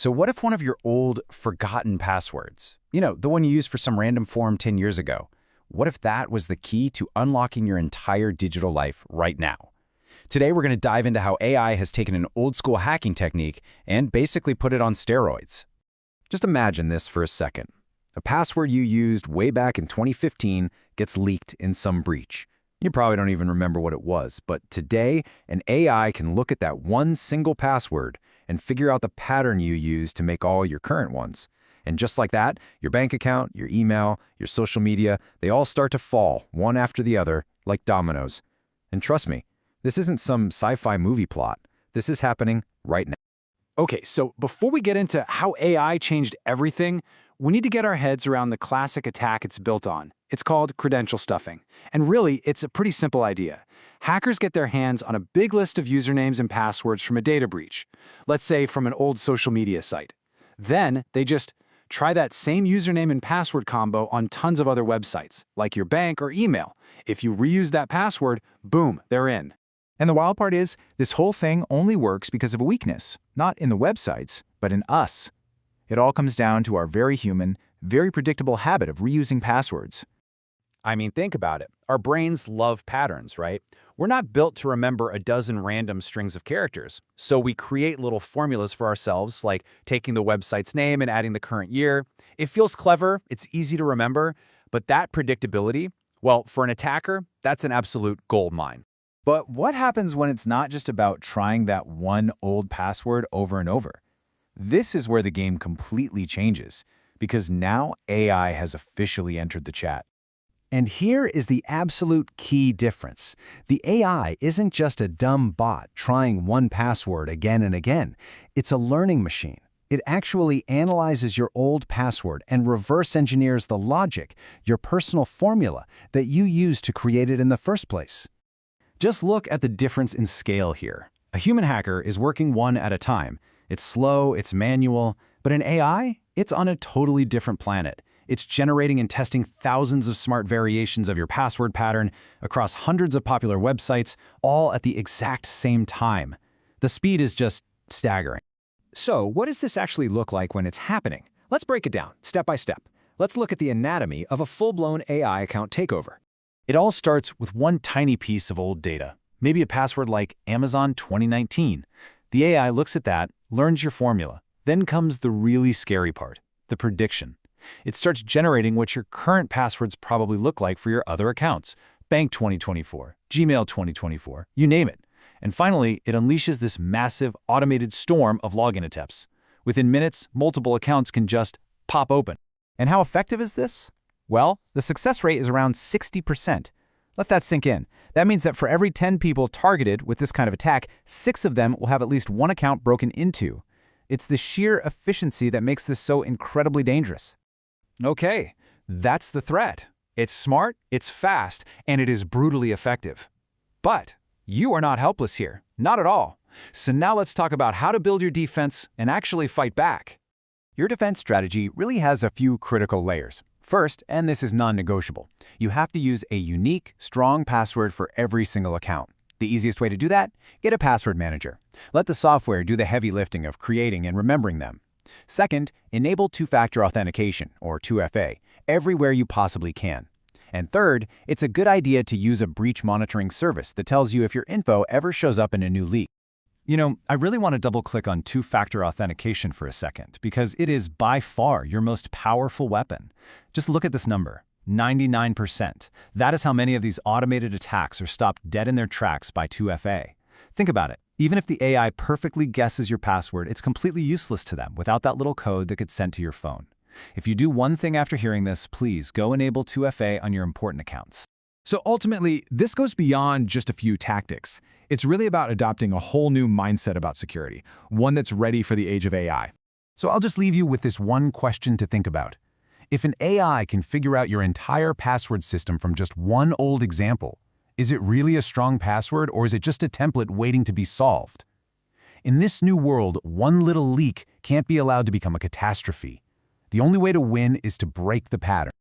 So what if one of your old, forgotten passwords, the one you used for some random form 10 years ago, what if that was the key to unlocking your entire digital life right now? Today, we're going to dive into how AI has taken an old-school hacking technique and basically put it on steroids. Just imagine this for a second. A password you used way back in 2015 gets leaked in some breach. You probably don't even remember what it was, but today, an AI can look at that one single password and figure out the pattern you used to make all your current ones. And just like that, your bank account, your email, your social media, they all start to fall, one after the other, like dominoes. And trust me, this isn't some sci-fi movie plot. This is happening right now. Okay, so before we get into how AI changed everything, we need to get our heads around the classic attack it's built on. It's called credential stuffing. And really, it's a pretty simple idea. Hackers get their hands on a big list of usernames and passwords from a data breach, let's say from an old social media site. Then they just try that same username and password combo on tons of other websites, like your bank or email. If you reuse that password, boom, they're in. And the wild part is, this whole thing only works because of a weakness, not in the websites, but in us. It all comes down to our very human, very predictable habit of reusing passwords. I mean, think about it. Our brains love patterns, right? We're not built to remember a dozen random strings of characters. So we create little formulas for ourselves, like taking the website's name and adding the current year. It feels clever, it's easy to remember, but that predictability, well, for an attacker, that's an absolute gold mine. But what happens when it's not just about trying that one old password over and over? This is where the game completely changes, because now AI has officially entered the chat. And here is the absolute key difference. The AI isn't just a dumb bot trying one password again and again. It's a learning machine. It actually analyzes your old password and reverse engineers the logic, your personal formula, that you used to create it in the first place. Just look at the difference in scale here. A human hacker is working one at a time. It's slow, it's manual, but in AI, it's on a totally different planet. It's generating and testing thousands of smart variations of your password pattern across hundreds of popular websites, all at the exact same time. The speed is just staggering. So, what does this actually look like when it's happening? Let's break it down, step by step. Let's look at the anatomy of a full-blown AI account takeover. It all starts with one tiny piece of old data, maybe a password like Amazon 2019. The AI looks at that, learns your formula. Then comes the really scary part, the prediction. It starts generating what your current passwords probably look like for your other accounts. Bank 2024, Gmail 2024, you name it. And finally, it unleashes this massive automated storm of login attempts. Within minutes, multiple accounts can just pop open. And how effective is this? Well, the success rate is around 60%. Let that sink in. That means that for every 10 people targeted with this kind of attack, 6 of them will have at least one account broken into. It's the sheer efficiency that makes this so incredibly dangerous. Okay, that's the threat. It's smart, it's fast, and it is brutally effective. But you are not helpless here, not at all. So now let's talk about how to build your defense and actually fight back. Your defense strategy really has a few critical layers. First, and this is non-negotiable, you have to use a unique, strong password for every single account. The easiest way to do that? Get a password manager. Let the software do the heavy lifting of creating and remembering them. Second, enable two-factor authentication, or 2FA, everywhere you possibly can. And third, it's a good idea to use a breach monitoring service that tells you if your info ever shows up in a new leak. I really want to double-click on two-factor authentication for a second, because it is by far your most powerful weapon. Just look at this number, 99%. That is how many of these automated attacks are stopped dead in their tracks by 2FA. Think about it. Even if the AI perfectly guesses your password, it's completely useless to them without that little code that gets sent to your phone. If you do one thing after hearing this, please go enable 2FA on your important accounts. So ultimately, this goes beyond just a few tactics. It's really about adopting a whole new mindset about security, one that's ready for the age of AI. So I'll just leave you with this one question to think about. If an AI can figure out your entire password system from just one old example, is it really a strong password, or is it just a template waiting to be solved? In this new world, one little leak can't be allowed to become a catastrophe. The only way to win is to break the pattern.